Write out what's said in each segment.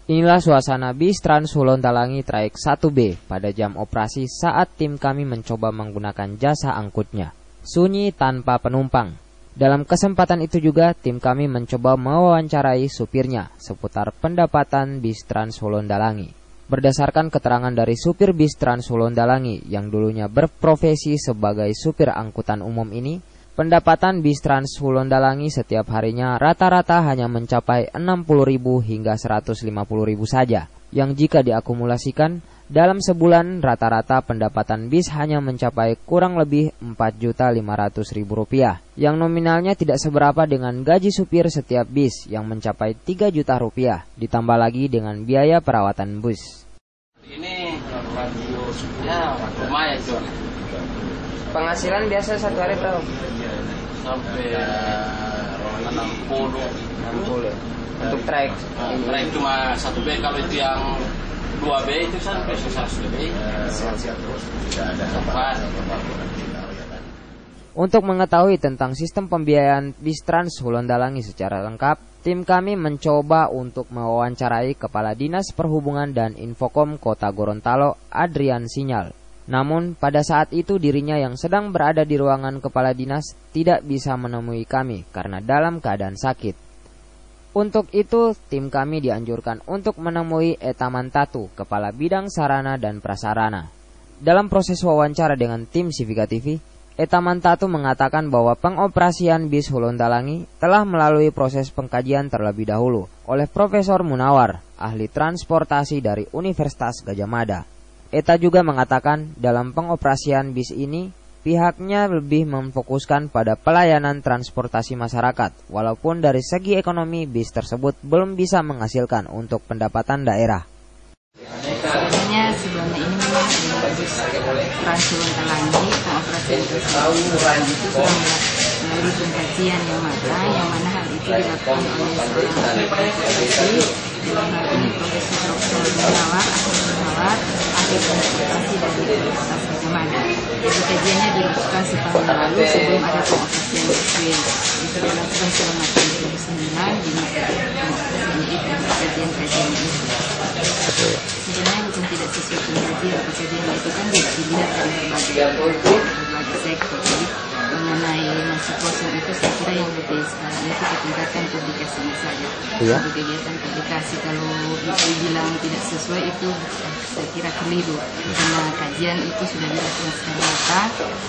Inilah suasana bis Trans Hulontalangi Trayek 1B pada jam operasi saat tim kami mencoba menggunakan jasa angkutnya. Sunyi tanpa penumpang. Dalam kesempatan itu juga tim kami mencoba mewawancarai supirnya seputar pendapatan bis Trans Hulontalangi. Berdasarkan keterangan dari supir bis Trans Hulontalangi yang dulunya berprofesi sebagai supir angkutan umum ini, pendapatan bis Trans Hulontalangi setiap harinya rata-rata hanya mencapai 60.000 hingga 150.000 saja, yang jika diakumulasikan dalam sebulan rata-rata pendapatan bis hanya mencapai kurang lebih Rp4.500.000, yang nominalnya tidak seberapa dengan gaji supir setiap bis yang mencapai Rp3 juta, ditambah lagi dengan biaya perawatan bus. Ini ya lumayan tuh. Penghasilan biasa satu hari berapa? Sampai 60. Untuk trayek. Trayek cuma 1B, kalau itu yang 2B itu sampai 100 lebih. Untuk mengetahui tentang sistem pembiayaan bis Trans Hulontalangi secara lengkap, tim kami mencoba untuk mewawancarai Kepala Dinas Perhubungan dan Infokom Kota Gorontalo, Adrian Sinyal. Namun pada saat itu dirinya yang sedang berada di ruangan kepala dinas tidak bisa menemui kami karena dalam keadaan sakit. Untuk itu tim kami dianjurkan untuk menemui Eta Mantatu, Kepala Bidang Sarana dan Prasarana. Dalam proses wawancara dengan tim Civica TV, Eta Mantatu mengatakan bahwa pengoperasian bis Hulontalangi telah melalui proses pengkajian terlebih dahulu oleh Profesor Munawar, ahli transportasi dari Universitas Gadjah Mada. Eta juga mengatakan dalam pengoperasian bis ini pihaknya lebih memfokuskan pada pelayanan transportasi masyarakat, walaupun dari segi ekonomi bis tersebut belum bisa menghasilkan untuk pendapatan daerah. Sebenarnya sebelumnya ini memang bis Trans Hulontalangi pengoperasian itu sudah melalui pengkajian yang matang, yang mana hal itu dilakukan oleh seorang ahli transportasi, dalam hal ini Profesor Dr. Munawar, ahli transportasi dari Universitas Gadjah Mada. Jadi kajiannya dilakukan setahun lalu sebelum ada pengoperasian busway. Itu dilakukan selama tahun 2009 di masa pengoperasiannya itu kajian itu. Sebenarnya bukan tidak sesuai dengan kajian itu kan dilihat dari berbagai sektor. Jadi mengenai masuk kosong itu saya kira yang lebih sekarang ini kita tingkatkan publikasinya saja. Iya. Untuk kegiatan publikasi kalau dibilang tidak sesuai itu saya kira keliru, karena kajian itu sudah dilakukan secara nyata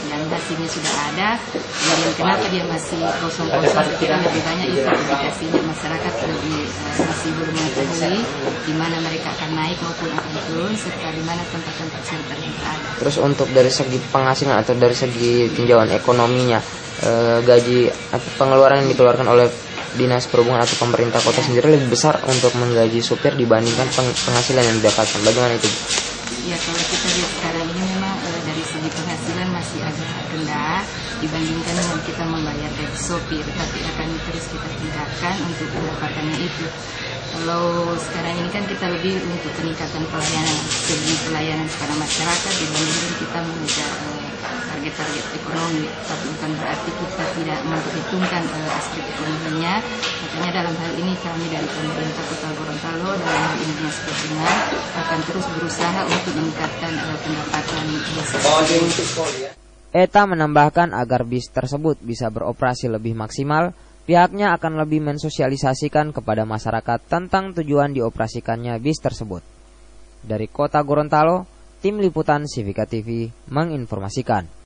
dan hasilnya sudah ada. Kemudian kenapa dia masih kosong-kosong? Saya kira lebih banyak itu publikasinya, masyarakat lebih masih belum mengetahui di mana mereka akan naik maupun akan turun serta di mana tempat-tempat shelter yang ada. Terus untuk dari segi penghasilan atau dari segi tinjauan ekonominya, gaji atau pengeluaran yang dikeluarkan oleh Dinas Perhubungan atau pemerintah kota sendiri lebih besar untuk menggaji supir dibandingkan penghasilan yang didapatkan. Bagaimana itu? Ya, kalau kita lihat sekarang ini memang dari segi penghasilan masih agak rendah dibandingkan dengan kita membayar gaji sopir, tapi akan terus kita tingkatkan untuk pendapatannya itu. Kalau sekarang ini kan kita lebih untuk peningkatan pelayanan, segi pelayanan kepada masyarakat dibandingkan kita mengejar target-target ekonomi, tapi bukan berarti kita tidak memperhitungkan aspek ekonominya. Makanya dalam hal ini kami dari pemerintah Kota Gorontalo dalam hal ini Dinas Perhubungan akan terus berusaha untuk meningkatkan pendapatan Eta menambahkan agar bis tersebut bisa beroperasi lebih maksimal, pihaknya akan lebih mensosialisasikan kepada masyarakat tentang tujuan dioperasikannya bis tersebut. Dari Kota Gorontalo, tim liputan Civica TV menginformasikan.